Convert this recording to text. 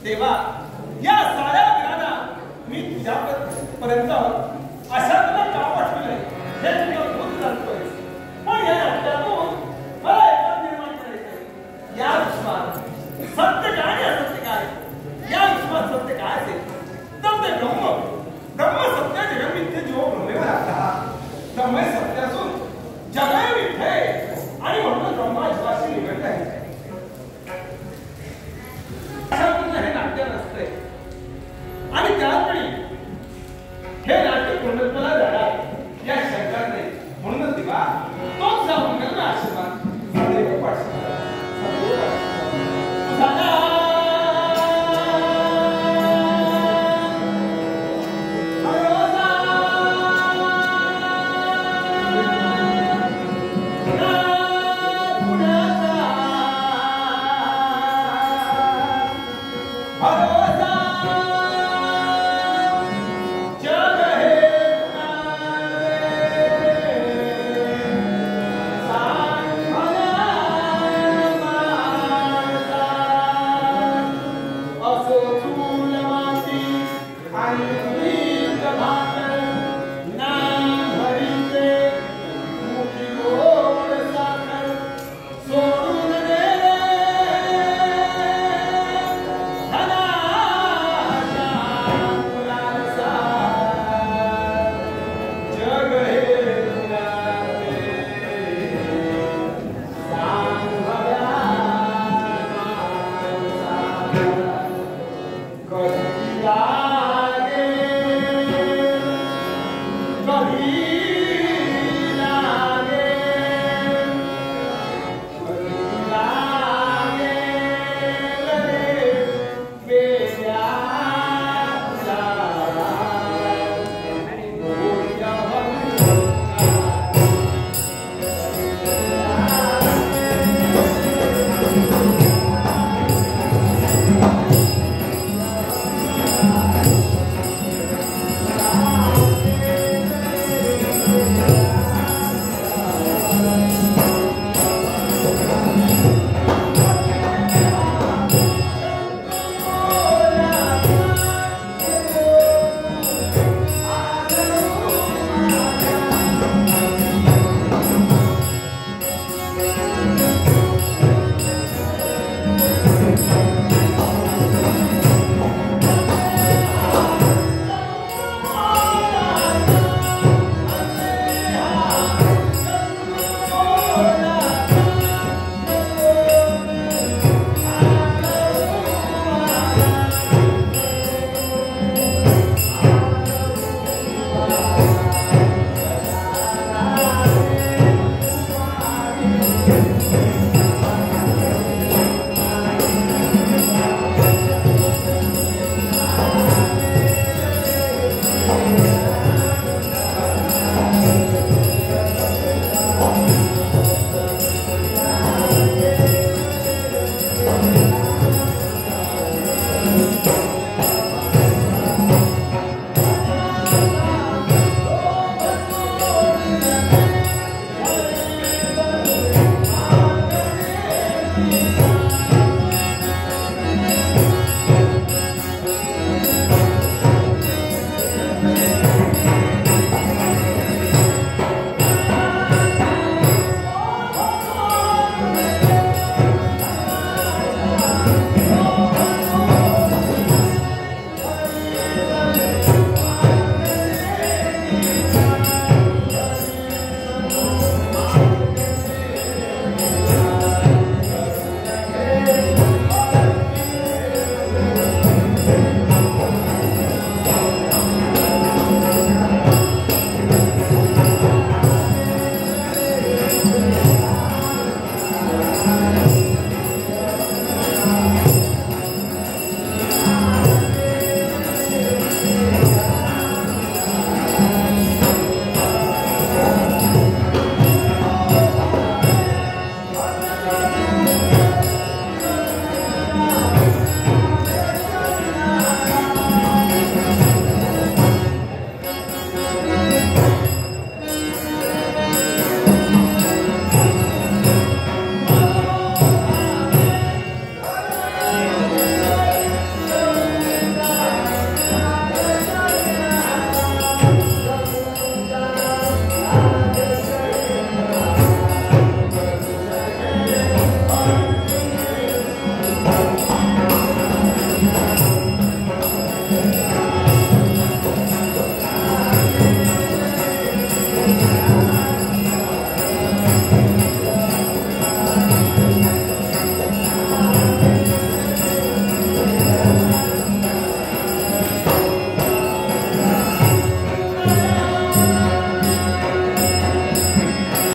देवा या साऱ्या वीरांना मी तुझ्यापर्यंत अशा तुला का पाठवलंय हे तुला खूप जाणतोय. पण या नाट्यातून मला एकच निर्माण करायचंय. या विश्वात सत्य काय आणि असत्य काय, या विश्वात सत्य काय असेल तर ते ब्रह्म सत्य जगमिथ्य जीव ब्रह्मेवर आला. ब्रह्म सत्य असून जगय मिथ्य आणि म्हणून ब्रह्मा जीवाशी निगडीत आहे. हे नाट्य नसते आणि त्याचवेळी हे नाट्य पूर्णत्वाला जाणार या शंकरने म्हणूनच दिवा तोच जाऊन गेला आशीर्वाद सदैव पाठवला. God.